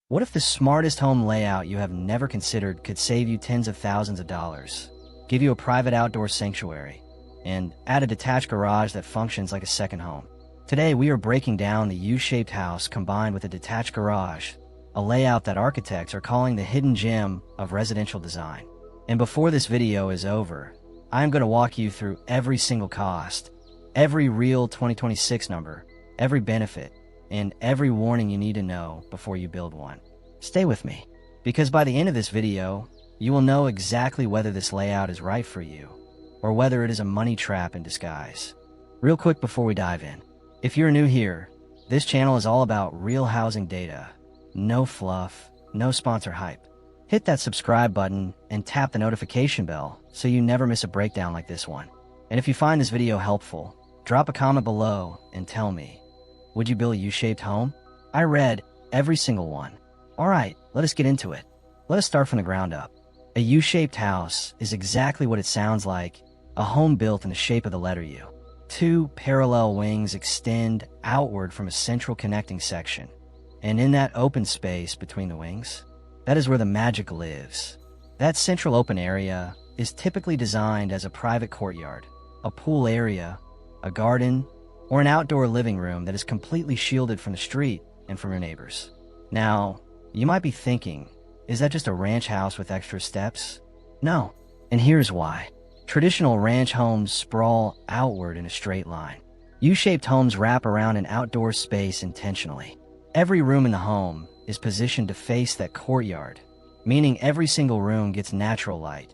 What if the smartest home layout you have never considered could save you tens of thousands of dollars, give you a private outdoor sanctuary, and add a detached garage that functions like a second home? Today we are breaking down the U-shaped house combined with a detached garage, a layout that architects are calling the hidden gem of residential design. And before this video is over, I'm going to walk you through every single cost, every real 2026 number, every benefit, and every warning you need to know before you build one. Stay with me, because by the end of this video, you will know exactly whether this layout is right for you, or whether it is a money trap in disguise. Real quick before we dive in, if you're new here, this channel is all about real housing data. No fluff, no sponsor hype. Hit that subscribe button and tap the notification bell so you never miss a breakdown like this one. And if you find this video helpful, drop a comment below and tell me, would you build a U-shaped home? I read every single one. Alright, let us get into it. Let us start from the ground up. A U-shaped house is exactly what it sounds like, a home built in the shape of the letter U. Two parallel wings extend outward from a central connecting section. And in that open space between the wings, that is where the magic lives. That central open area is typically designed as a private courtyard, a pool area, a garden, or an outdoor living room that is completely shielded from the street and from your neighbors. Now, you might be thinking, is that just a ranch house with extra steps? No, and here's why. Traditional ranch homes sprawl outward in a straight line. U-shaped homes wrap around an outdoor space intentionally. Every room in the home is positioned to face that courtyard, meaning every single room gets natural light.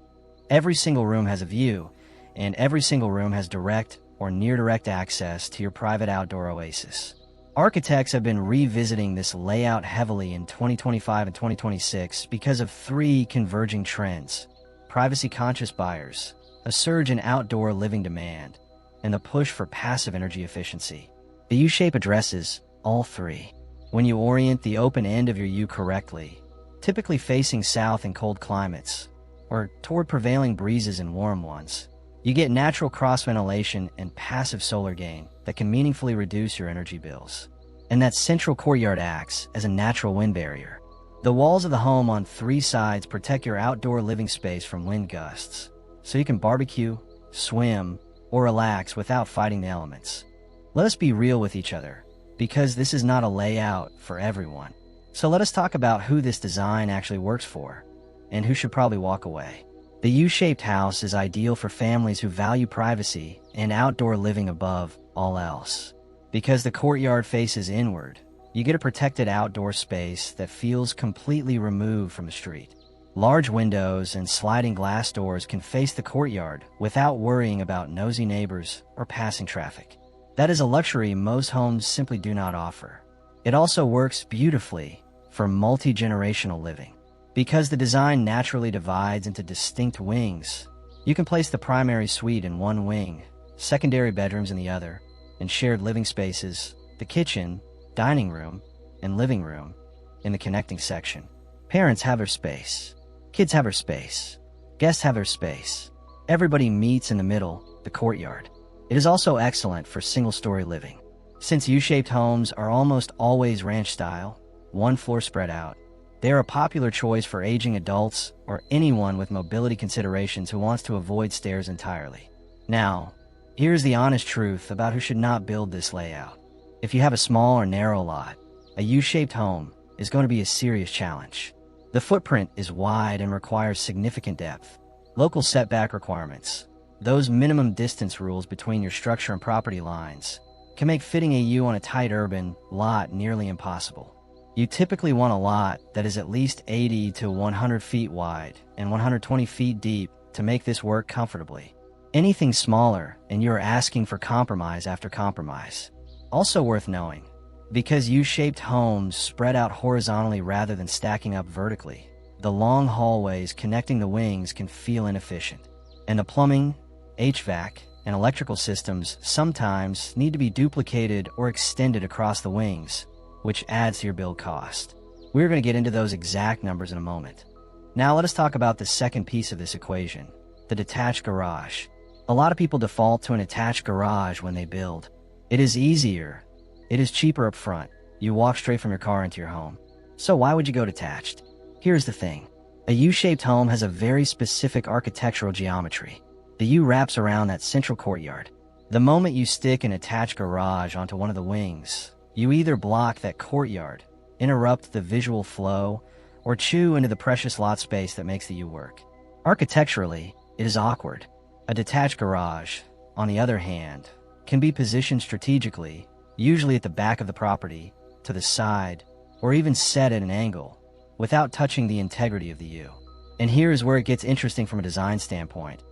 Every single room has a view, and every single room has direct or near-direct access to your private outdoor oasis. Architects have been revisiting this layout heavily in 2025 and 2026 because of three converging trends: privacy-conscious buyers, a surge in outdoor living demand, and the push for passive energy efficiency. The U-shape addresses all three. When you orient the open end of your U correctly, typically facing south in cold climates, or toward prevailing breezes in warm ones, you get natural cross-ventilation and passive solar gain that can meaningfully reduce your energy bills. And that central courtyard acts as a natural wind barrier. The walls of the home on three sides protect your outdoor living space from wind gusts, so you can barbecue, swim, or relax without fighting the elements. Let us be real with each other, because this is not a layout for everyone. So let us talk about who this design actually works for, and who should probably walk away. The U-shaped house is ideal for families who value privacy and outdoor living above all else. Because the courtyard faces inward, you get a protected outdoor space that feels completely removed from the street. Large windows and sliding glass doors can face the courtyard without worrying about nosy neighbors or passing traffic. That is a luxury most homes simply do not offer. It also works beautifully for multi-generational living. Because the design naturally divides into distinct wings, you can place the primary suite in one wing, secondary bedrooms in the other, and shared living spaces, the kitchen, dining room, and living room, in the connecting section. Parents have their space. Kids have their space. Guests have their space. Everybody meets in the middle, the courtyard. It is also excellent for single-story living. Since U-shaped homes are almost always ranch-style, one floor spread out, they are a popular choice for aging adults or anyone with mobility considerations who wants to avoid stairs entirely. Now, here's the honest truth about who should not build this layout. If you have a small or narrow lot, a U-shaped home is going to be a serious challenge. The footprint is wide and requires significant depth. Local setback requirements, those minimum distance rules between your structure and property lines, can make fitting a U on a tight urban lot nearly impossible. You typically want a lot that is at least 80 to 100 feet wide and 120 feet deep to make this work comfortably. Anything smaller and you're asking for compromise after compromise. Also worth knowing, because U-shaped homes spread out horizontally rather than stacking up vertically, the long hallways connecting the wings can feel inefficient. And the plumbing, HVAC, and electrical systems sometimes need to be duplicated or extended across the wings, which adds to your build cost. We're going to get into those exact numbers in a moment. Now let us talk about the second piece of this equation, the detached garage. A lot of people default to an attached garage when they build. It is easier. It is cheaper up front. You walk straight from your car into your home. So why would you go detached? Here's the thing. A U-shaped home has a very specific architectural geometry. The U wraps around that central courtyard. The moment you stick an attached garage onto one of the wings, you either block that courtyard, interrupt the visual flow, or chew into the precious lot space that makes the U work. Architecturally, it is awkward. A detached garage, on the other hand, can be positioned strategically, usually at the back of the property, to the side, or even set at an angle, without touching the integrity of the U. And here's where it gets interesting from a design standpoint.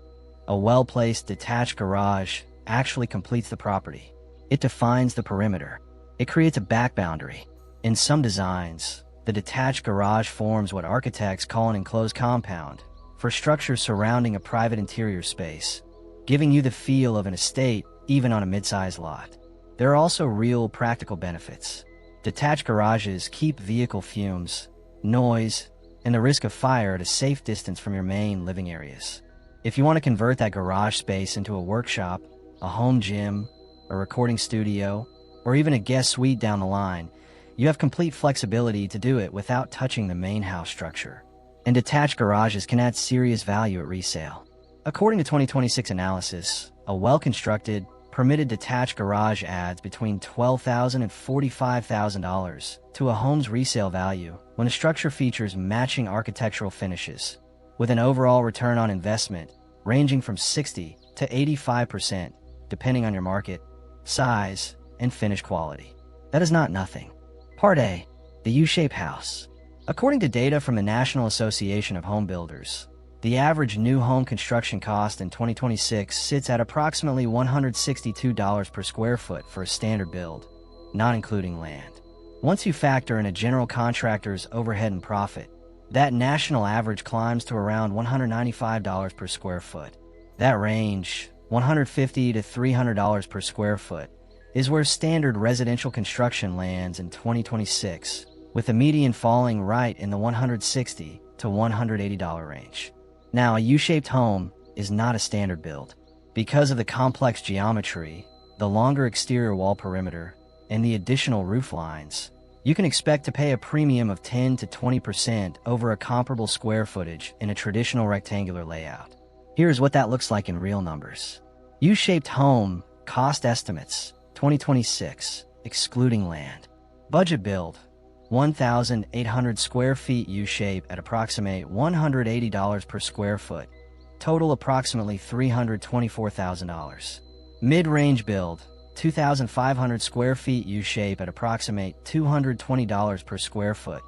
A well-placed detached garage actually completes the property. It defines the perimeter. It creates a back boundary. In some designs, the detached garage forms what architects call an enclosed compound for structures surrounding a private interior space, giving you the feel of an estate even on a mid-sized lot. There are also real practical benefits. Detached garages keep vehicle fumes, noise, and the risk of fire at a safe distance from your main living areas. If you want to convert that garage space into a workshop, a home gym, a recording studio, or even a guest suite down the line, you have complete flexibility to do it without touching the main house structure. And detached garages can add serious value at resale. According to 2026 analysis, a well-constructed, permitted detached garage adds between $12,000 and $45,000 to a home's resale value when the structure features matching architectural finishes, with an overall return on investment ranging from 60 to 85%, depending on your market, size, and finish quality. That is not nothing. Part A, the U-shaped house. According to data from the National Association of Home Builders, the average new home construction cost in 2026 sits at approximately $162 per square foot for a standard build, not including land. Once you factor in a general contractor's overhead and profit, that national average climbs to around $195 per square foot. That range, $150 to $300 per square foot, is where standard residential construction lands in 2026, with the median falling right in the $160 to $180 range. Now, a U-shaped home is not a standard build. Because of the complex geometry, the longer exterior wall perimeter, and the additional roof lines, you can expect to pay a premium of 10 to 20% over a comparable square footage in a traditional rectangular layout. Here's what that looks like in real numbers. U-shaped home cost estimates, 2026, excluding land. Budget build, 1,800 square feet U-shape at approximate $180 per square foot. Total approximately $324,000. Mid-range build, 2,500 square feet U-shape at approximate $220 per square foot.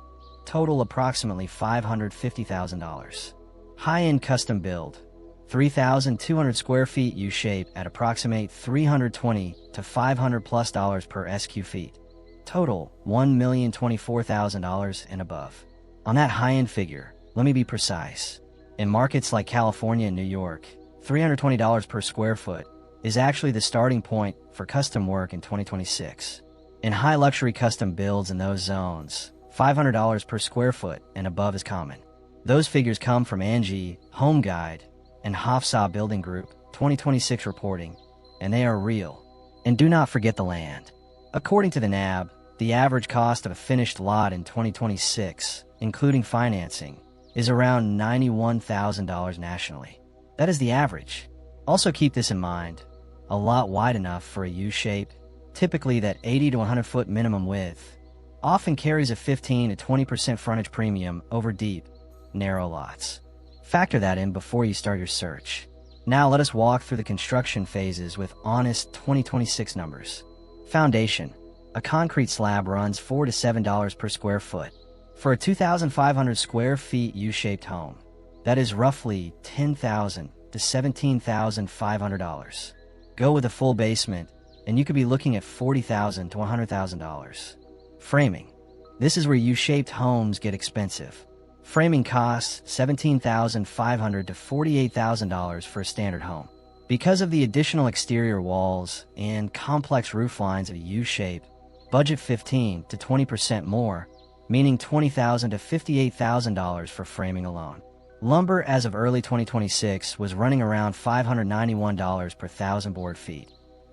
Total approximately $550,000. High-end custom build, 3,200 square feet U-shape at approximate $320 to $500+ per SQ feet. Total $1,024,000 and above. On that high-end figure, let me be precise. In markets like California and New York, $320 per square foot is actually the starting point for custom work in 2026. In high luxury custom builds in those zones, $500 per square foot and above is common. Those figures come from Angie, Home Guide, and Hafsa Building Group 2026 reporting, and they are real. And do not forget the land. According to the NAB, the average cost of a finished lot in 2026, including financing, is around $91,000 nationally. That is the average. Also keep this in mind. A lot wide enough for a U-shape, typically that 80 to 100 foot minimum width, often carries a 15 to 20% frontage premium over deep, narrow lots. Factor that in before you start your search. Now let us walk through the construction phases with honest 2026 numbers. Foundation. A concrete slab runs $4 to $7 per square foot. For a 2,500 square feet U-shaped home, that is roughly $10,000 to $17,500. Go with a full basement, and you could be looking at $40,000 to $100,000. Framing. This is where U-shaped homes get expensive. Framing costs $17,500 to $48,000 for a standard home. Because of the additional exterior walls and complex roof lines of a U-shape, budget 15 to 20% more, meaning $20,000 to $58,000 for framing alone. Lumber as of early 2026 was running around $591 per thousand board feet,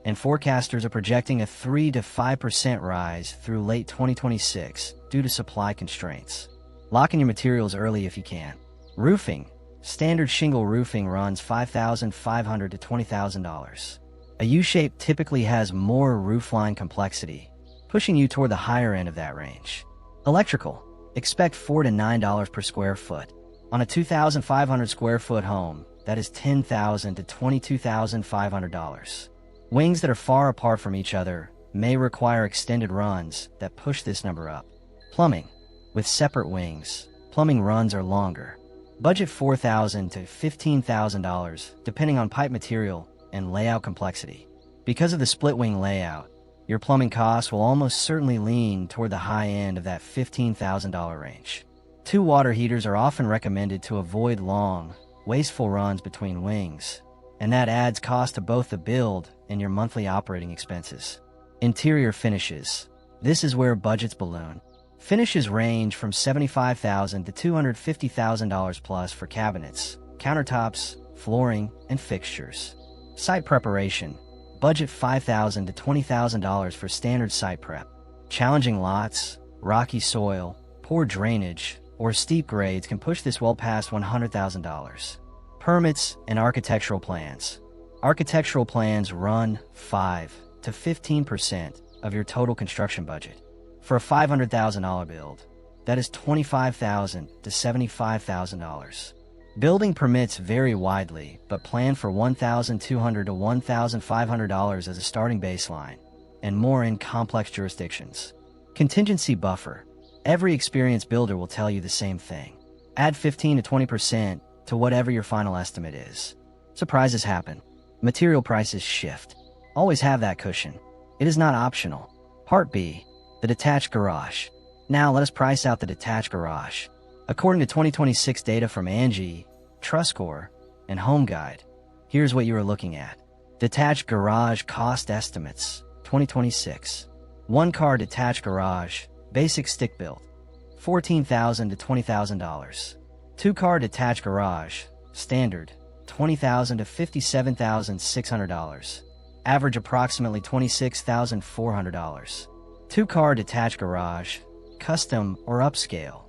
and forecasters are projecting a 3 to 5% rise through late 2026 due to supply constraints. Lock in your materials early if you can. Roofing. Standard shingle roofing runs $5,500 to $20,000. A U-shape typically has more roofline complexity, pushing you toward the higher end of that range. Electrical. Expect $4 to $9 per square foot. On a 2,500 square foot home, that is $10,000 to $22,500. Wings that are far apart from each other may require extended runs that push this number up. Plumbing. With separate wings, plumbing runs are longer. Budget $4,000 to $15,000, depending on pipe material and layout complexity. Because of the split wing layout, your plumbing costs will almost certainly lean toward the high end of that $15,000 range. 2 water heaters are often recommended to avoid long, wasteful runs between wings, and that adds cost to both the build and your monthly operating expenses. Interior finishes. This is where budgets balloon. Finishes range from $75,000 to $250,000 plus for cabinets, countertops, flooring, and fixtures. Site preparation. Budget $5,000 to $20,000 for standard site prep. Challenging lots, rocky soil, poor drainage, or steep grades can push this well past $100,000. Permits and architectural plans. Architectural plans run 5 to 15% of your total construction budget. For a $500,000 build, that is $25,000 to $75,000. Building permits vary widely, but plan for $1,200 to $1,500 as a starting baseline, and more in complex jurisdictions. Contingency buffer. Every experienced builder will tell you the same thing. Add 15 to 20% to whatever your final estimate is. Surprises happen. Material prices shift. Always have that cushion. It is not optional. Part B. The detached garage. Now let us price out the detached garage. According to 2026 data from Angie, TrustScore, and Home Guide, here's what you are looking at. Detached garage cost estimates, 2026. 1-car detached garage, basic stick built, $14,000 to $20,000. 2-car detached garage, standard, $20,000 to $57,600. Average approximately $26,400. 2-car detached garage, custom or upscale,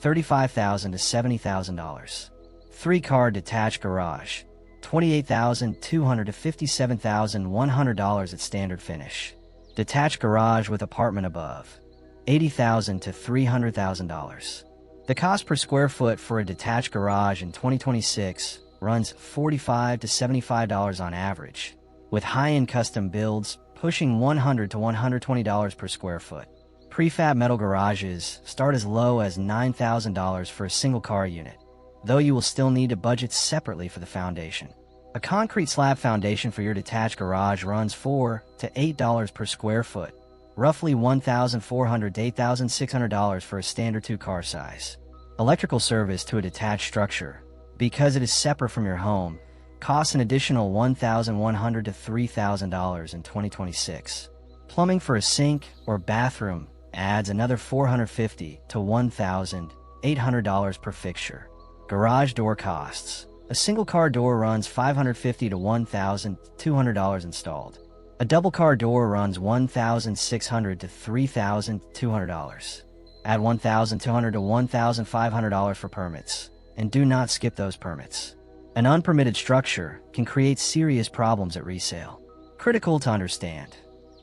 $35,000 to $70,000. 3-car detached garage, $28,200 to $57,100 at standard finish. Detached garage with apartment above, $80,000 to $300,000. The cost per square foot for a detached garage in 2026 runs $45 to $75 on average, with high-end custom builds pushing $100 to $120 per square foot. Prefab metal garages start as low as $9,000 for a single car unit, though you will still need to budget separately for the foundation. A concrete slab foundation for your detached garage runs $4 to $8 per square foot, roughly $1,400 to $8,600 for a standard 2-car size. Electrical service to a detached structure, because it is separate from your home, costs an additional $1,100 to $3,000 in 2026. Plumbing for a sink or bathroom adds another $450 to $1,800 per fixture. Garage door costs. A single car door runs $550 to $1,200 installed. A double car door runs $1,600 to $3,200. Add $1,200 to $1,500 for permits, and do not skip those permits. An unpermitted structure can create serious problems at resale. Critical to understand.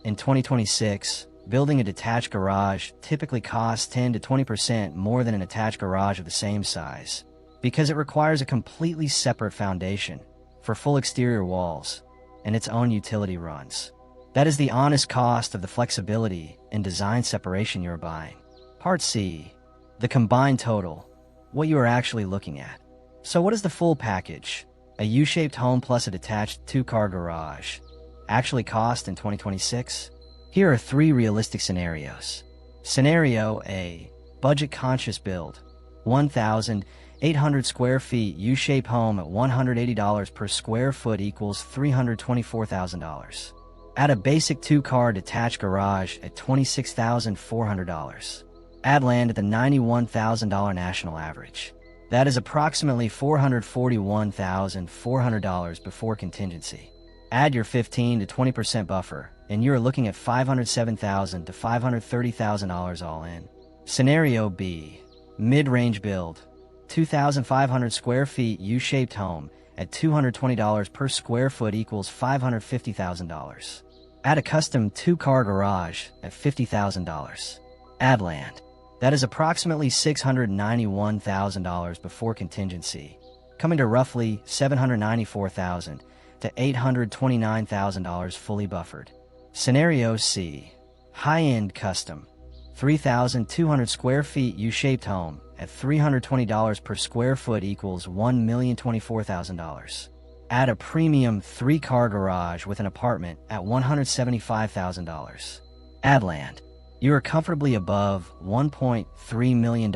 In 2026, building a detached garage typically costs 10 to 20% more than an attached garage of the same size, because it requires a completely separate foundation for full exterior walls and its own utility runs. That is the honest cost of the flexibility and design separation you're buying. Part C. The combined total. What you are actually looking at. So what is the full package, a U-shaped home plus a detached 2-car garage, actually cost in 2026? Here are 3 realistic scenarios. Scenario A. Budget-conscious build. 1,800 square feet U-shaped home at $180 per square foot equals $324,000. Add a basic 2-car detached garage at $26,400. Add land at the $91,000 national average. That is approximately $441,400 before contingency. Add your 15 to 20% buffer, and you're looking at $507,000 to $530,000 all in. Scenario B, mid-range build, 2,500 square feet U-shaped home at $220 per square foot equals $550,000. Add a custom 2-car garage at $50,000. Add land. That is approximately $691,000 before contingency, coming to roughly $794,000 to $829,000 fully buffered. Scenario C, high-end custom, 3,200 square feet U-shaped home at $320 per square foot equals $1,024,000. Add a premium 3-car garage with an apartment at $175,000. Add land. You are comfortably above $1.3 million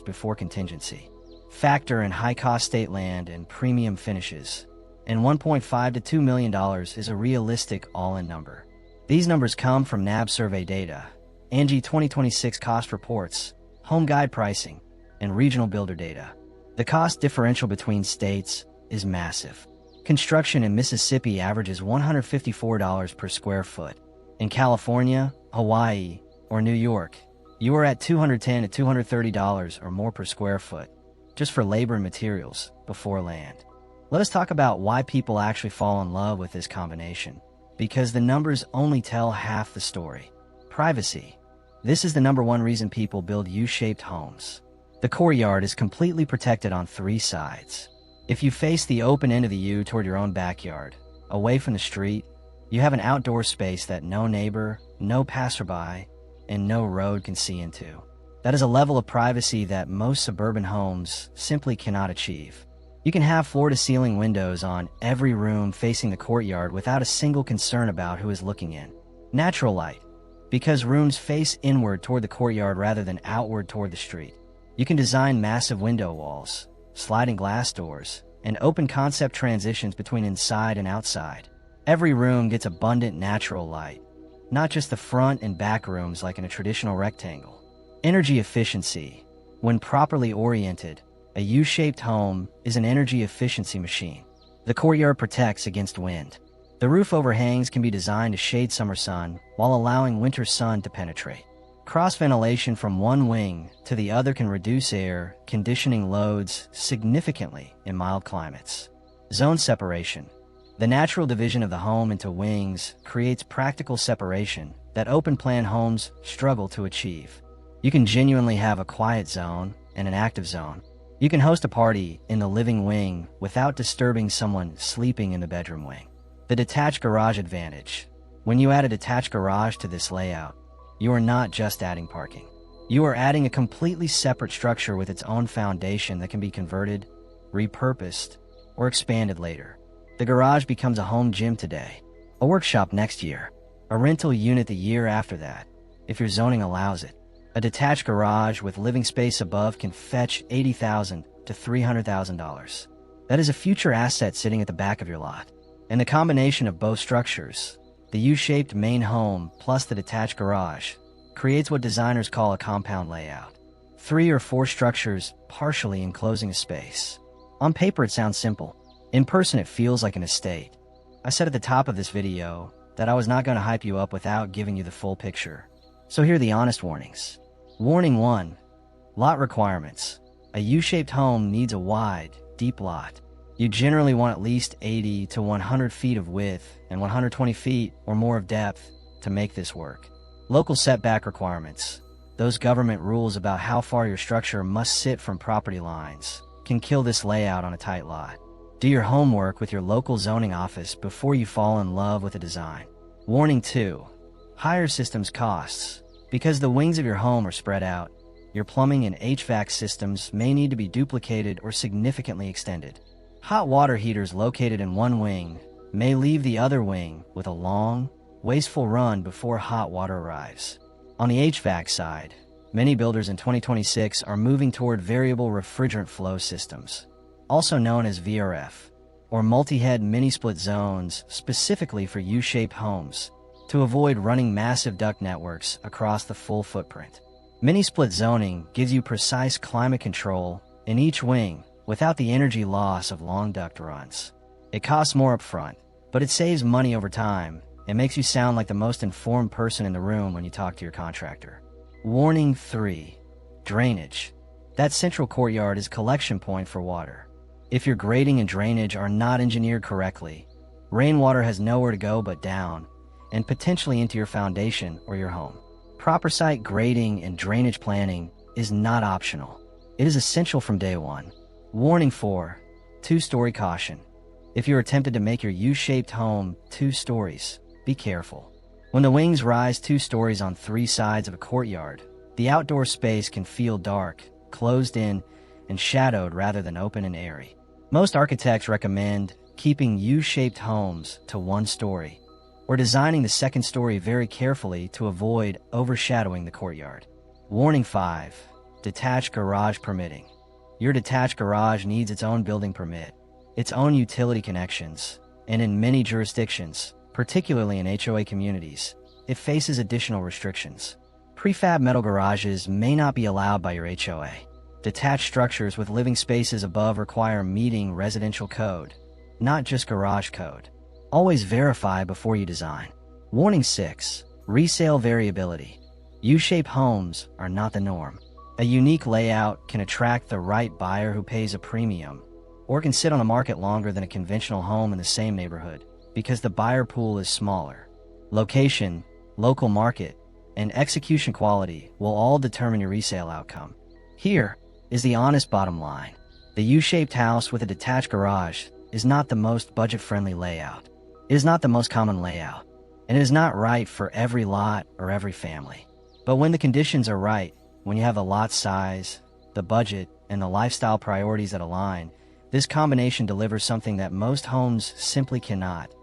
before contingency. Factor in high-cost state land and premium finishes, and $1.5 to $2 million is a realistic all-in number. These numbers come from NAB survey data, Angie 2026 cost reports, home guide pricing, and regional builder data. The cost differential between states is massive. Construction in Mississippi averages $154 per square foot. In California, Hawaii, or New York, you are at $210 to $230 or more per square foot, just for labor and materials, before land. Let us talk about why people actually fall in love with this combination, because the numbers only tell half the story. Privacy. This is the #1 reason people build U-shaped homes. The courtyard is completely protected on 3 sides. If you face the open end of the U toward your own backyard, away from the street, you have an outdoor space that no neighbor, no passerby, and no road can see into. That is a level of privacy that most suburban homes simply cannot achieve. You can have floor-to-ceiling windows on every room facing the courtyard without a single concern about who is looking in. Natural light. Because rooms face inward toward the courtyard rather than outward toward the street, you can design massive window walls, sliding glass doors, and open concept transitions between inside and outside. Every room gets abundant natural light, not just the front and back rooms like in a traditional rectangle. Energy efficiency. When properly oriented, a U-shaped home is an energy efficiency machine. The courtyard protects against wind. The roof overhangs can be designed to shade summer sun while allowing winter sun to penetrate. Cross-ventilation from one wing to the other can reduce air conditioning loads significantly in mild climates. Zone separation. The natural division of the home into wings creates practical separation that open-plan homes struggle to achieve. You can genuinely have a quiet zone and an active zone. You can host a party in the living wing without disturbing someone sleeping in the bedroom wing. The detached garage advantage. When you add a detached garage to this layout, you are not just adding parking. You are adding a completely separate structure with its own foundation that can be converted, repurposed, or expanded later. The garage becomes a home gym today, a workshop next year, a rental unit the year after that, if your zoning allows it. A detached garage with living space above can fetch $80,000 to $300,000. That is a future asset sitting at the back of your lot. And the combination of both structures, the U-shaped main home plus the detached garage, creates what designers call a compound layout. 3 or 4 structures partially enclosing a space. On paper it sounds simple. In person it feels like an estate. I said at the top of this video that I was not going to hype you up without giving you the full picture. So here are the honest warnings. Warning 1. Lot requirements. A U-shaped home needs a wide, deep lot. You generally want at least 80 to 100 feet of width and 120 feet or more of depth to make this work. Local setback requirements. Those government rules about how far your structure must sit from property lines can kill this layout on a tight lot. Do your homework with your local zoning office before you fall in love with a design. Warning 2. Higher systems costs. Because the wings of your home are spread out, your plumbing and HVAC systems may need to be duplicated or significantly extended. Hot water heaters located in one wing may leave the other wing with a long, wasteful run before hot water arrives. On the HVAC side, many builders in 2026 are moving toward variable refrigerant flow systems, also known as VRF, or multi-head mini-split zones specifically for U-shaped homes, to avoid running massive duct networks across the full footprint. Mini-split zoning gives you precise climate control in each wing without the energy loss of long duct runs. It costs more upfront, but it saves money over time and makes you sound like the most informed person in the room when you talk to your contractor. Warning 3. Drainage. That central courtyard is a collection point for water. If your grading and drainage are not engineered correctly, rainwater has nowhere to go but down, and potentially into your foundation or your home. Proper site grading and drainage planning is not optional. It is essential from day one. Warning 4. Two-story caution. If you're tempted to make your U-shaped home 2 stories, be careful. When the wings rise 2 stories on 3 sides of a courtyard, the outdoor space can feel dark, closed in, and shadowed rather than open and airy. Most architects recommend keeping U-shaped homes to 1 story, or designing the 2nd story very carefully to avoid overshadowing the courtyard. Warning 5. Detached garage permitting. Your detached garage needs its own building permit, its own utility connections, and in many jurisdictions, particularly in HOA communities, it faces additional restrictions. Prefab metal garages may not be allowed by your HOA. Detached structures with living spaces above require meeting residential code, not just garage code. Always verify before you design. Warning 6. Resale variability. U-shaped homes are not the norm. A unique layout can attract the right buyer who pays a premium, or can sit on the market longer than a conventional home in the same neighborhood because the buyer pool is smaller. Location, local market, and execution quality will all determine your resale outcome. Here is the honest bottom line. The U-shaped house with a detached garage is not the most budget-friendly layout. It is not the most common layout, and it is not right for every lot or every family. But when the conditions are right, when you have the lot size, the budget, and the lifestyle priorities that align, this combination delivers something that most homes simply cannot.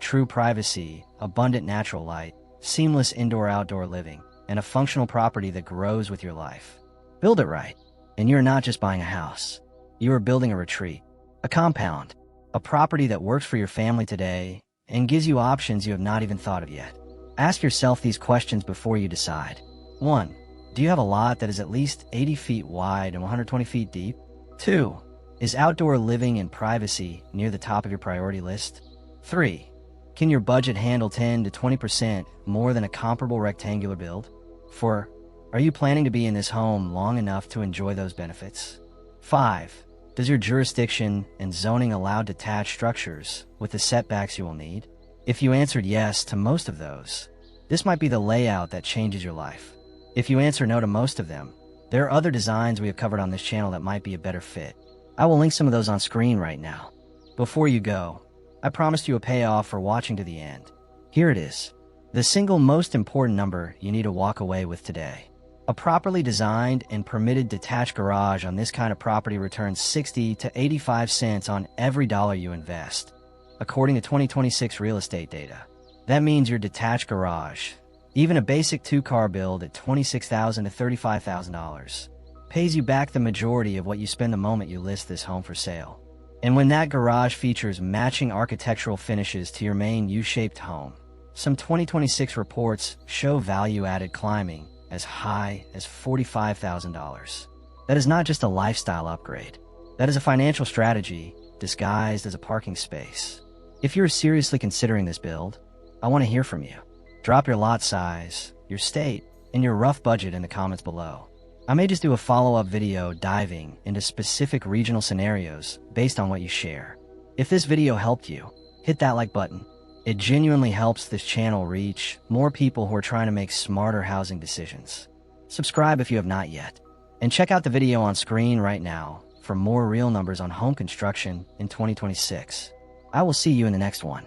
True privacy, abundant natural light, seamless indoor-outdoor living, and a functional property that grows with your life. Build it right, and you're not just buying a house. You are building a retreat, a compound, a property that works for your family today and gives you options you have not even thought of yet. Ask yourself these questions before you decide. 1. Do you have a lot that is at least 80 feet wide and 120 feet deep? 2. Is outdoor living and privacy near the top of your priority list? 3. Can your budget handle 10 to 20% more than a comparable rectangular build? 4. Are you planning to be in this home long enough to enjoy those benefits? 5. Does your jurisdiction and zoning allow detached structures with the setbacks you will need? If you answered yes to most of those, this might be the layout that changes your life. If you answer no to most of them, there are other designs we have covered on this channel that might be a better fit. I will link some of those on screen right now. Before you go, I promised you a payoff for watching to the end. Here it is. The single most important number you need to walk away with today. A properly designed and permitted detached garage on this kind of property returns 60 to 85 cents on every dollar you invest, according to 2026 real estate data. That means your detached garage, even a basic 2-car build at $26,000 to $35,000, pays you back the majority of what you spend the moment you list this home for sale. And when that garage features matching architectural finishes to your main U-shaped home, some 2026 reports show value added climbing as high as $45,000. That is not just a lifestyle upgrade. That is a financial strategy disguised as a parking space. If you're seriously considering this build, I want to hear from you. Drop your lot size, your state, and your rough budget in the comments below. I may just do a follow-up video diving into specific regional scenarios based on what you share. If this video helped you, hit that like button. It genuinely helps this channel reach more people who are trying to make smarter housing decisions. Subscribe if you have not yet, and check out the video on screen right now for more real numbers on home construction in 2026. I will see you in the next one.